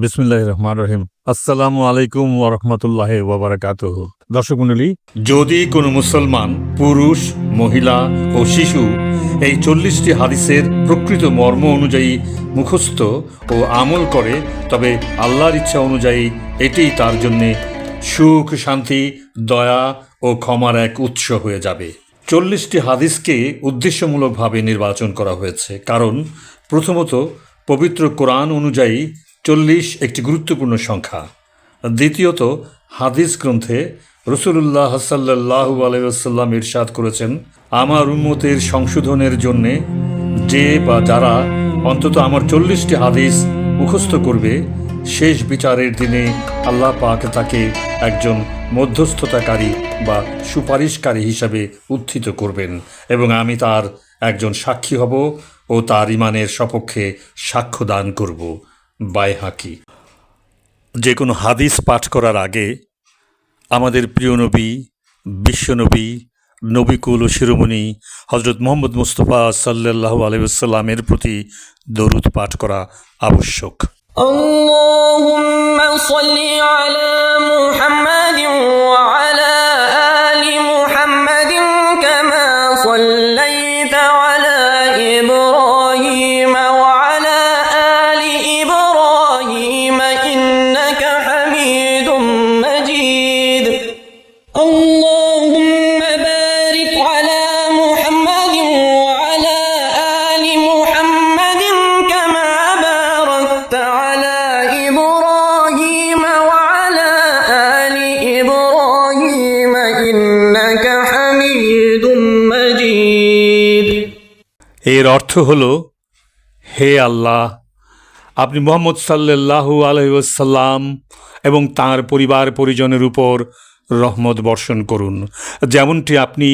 বিসমিল্লাহির রহমানির রহিম। আসসালামু আলাইকুম ওয়া রাহমাতুল্লাহি ওয়া বারাকাতুহু। দর্শক মণ্ডলী, যদি কোনো মুসলমান পুরুষ, মহিলা ও শিশু এই 40টি হাদিসের প্রকৃত মর্ম অনুযায়ী মুখস্থ ও আমল করে, তবে আল্লাহর ইচ্ছা অনুযায়ী এটিই তার জন্যে সুখ, শান্তি, দয়া ও ক্ষমার এক উৎস হয়ে যাবে। 40টি হাদিসকে উদ্দেশ্যমূলকভাবে নির্বাচন করা হয়েছে, কারণ প্রথমত পবিত্র কোরআন অনুযায়ী 40 একটি গুরুত্বপূর্ণ সংখ্যা। দ্বিতীয়ত হাদিস গ্রন্থে রাসূলুল্লাহ সাল্লাল্লাহু আলাইহি ওয়াসাল্লাম ইরশাদ করেছেন, আমার উম্মতের সংশোধনের জন্যে যে বা যারা অন্তত আমার 40টি হাদিস মুখস্থ করবে, শেষ বিচারের দিনে আল্লাহ পাক তাকে একজন মধ্যস্থতাকারী বা সুপারিশকারী হিসাবে উত্থিত করবেন এবং আমি তার একজন সাক্ষী হব ও তার ঈমানের সপক্ষে সাক্ষ্য দান করব। বাইহাকি। যে কোনো হাদিস পাঠ করার আগে আমাদের প্রিয় নবী, বিশ্বনবী, নবিকুল ও শিরোমণি হজরত মুহাম্মদ মুস্তাফা সাল্লাল্লাহু আলাইহি ওয়াসাল্লামের প্রতি দরুদ পাঠ করা আবশ্যক। আল্লাহুম্মা সাল্লি আলা মুহাম্মাদিন ওয়া আলা আলি মুহাম্মাদিন কামা সাল্লাইতা আলা ইব্রাহিম ওয়া আলা আলি ইব্রাহিম ইন্নাকা হামিদুম মাজিদ। আল্লাহুম্মা বারিক আলা মুহাম্মাদিন ওয়া আলা আলি মুহাম্মাদিন কামা বারাকতা আলা ইব্রাহিম ওয়া আলা আলি ইব্রাহিম ইন্নাকা হামিদুম মাজিদ। এর অর্থ হল, হে আল্লাহ, আপনি মুহাম্মদ সাল্লাল্লাহু আলাইহি ওয়াসাল্লাম এবং তাঁর পরিবার পরিজনের উপর রহমত বর্ষণ করুন, যেমনটি আপনি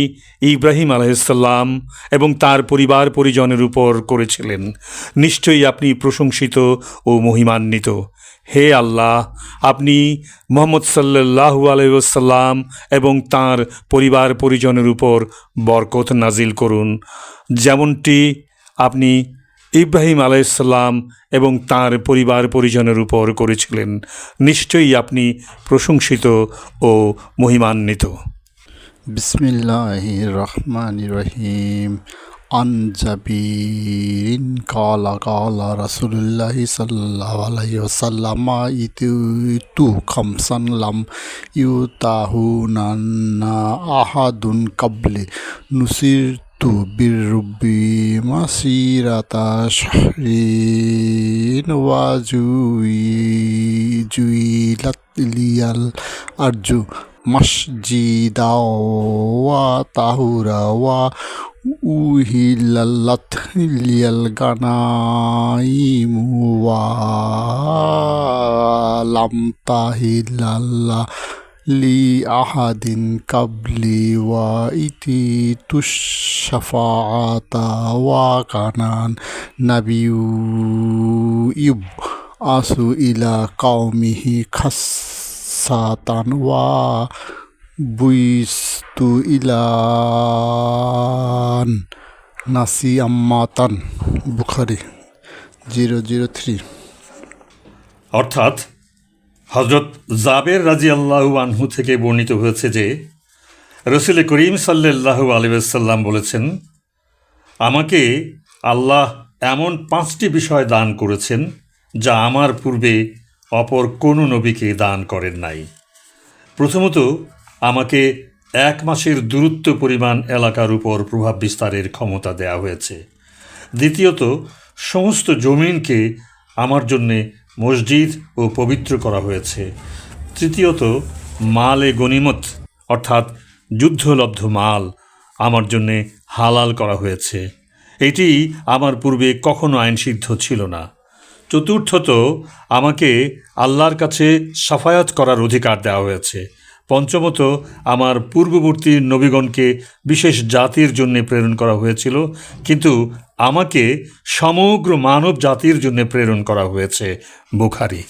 ইব্রাহিম আলাইহিসসালাম এবং তাঁর পরিবার পরিজনের উপর করেছিলেন। নিশ্চয়ই আপনি প্রশংসিত ও মহিমান্বিত। হে আল্লাহ, আপনি মুহাম্মদ সাল্লাল্লাহু আলাইহি ওয়াসাল্লাম এবং তাঁর পরিবার পরিজনের উপর বরকত নাজিল করুন, যেমনটি আপনি ইব্রাহিম আলাইহিসসালাম এবং তাঁর পরিবার পরিজনের উপর করেছিলেন। নিশ্চয়ই আপনি প্রশংসিত ও মহিমান্বিত। বিসমিল্লাহির রহমানির রহিম। আন জাবিরিন কালা কালা রাসূলুল্লাহি সাল্লাল্লাহু আলাইহি ওয়াসাল্লাম ইতু খামসান লাম ইউতাহুনা আহাদুন কাবলি নুসিরতু বিররুবি মাসিরাতা শাহরিন ওয়া জুইলাত লিয়াল আরজু মসজিদা ওয়া তাহুরা ওয়া উহিলাল্লাত লিয়াল গানাইমু ওয়া লাম তাহিলাল্লা লি আহাদিন কাবলি ওয়া ইতিতুশ শাফাআতা ওয়া কানান নাবিয়্যু আসু ইলা কওমিহি খাসসাতান ওয়া বুইস্তু ইলান নাসি আম্মাতান। বুখারী 003। অর্থাৎ হজরত জাবের রাদিয়াল্লাহু আনহু থেকে বর্ণিত হয়েছে যে রাসূল করিম সাল্লাল্লাহু আলাইহি ওয়াসাল্লাম বলেছেন, আমাকে আল্লাহ এমন 5টি বিষয় দান করেছেন যা আমার পূর্বে অপর কোনো নবীকে দান করেন নাই। প্রথমত, আমাকে 1 মাসের দূরত্ব পরিমাণ এলাকার উপর প্রভাব বিস্তারের ক্ষমতা দেয়া হয়েছে। দ্বিতীয়ত, সমস্ত জমিনকে আমার জন্যে মসজিদ ও পবিত্র করা হয়েছে। তৃতীয়ত, মালে গনিমত অর্থাৎ যুদ্ধলব্ধ মাল আমার জন্যে হালাল করা হয়েছে। এটি আমার পূর্বে কখনো আইনসিদ্ধ ছিল না। চতুর্থত, আমাকে আল্লাহর কাছে শাফায়াত করার অধিকার দেওয়া হয়েছে। পঞ্চমত, আমার পূর্ববর্তী নবীগণকে বিশেষ জাতির জন্য প্রেরণ করা হয়েছিল, কিন্তু আমাকে সমগ্র মানব জাতির জন্য প্রেরণ করা হয়েছে। বুখারী।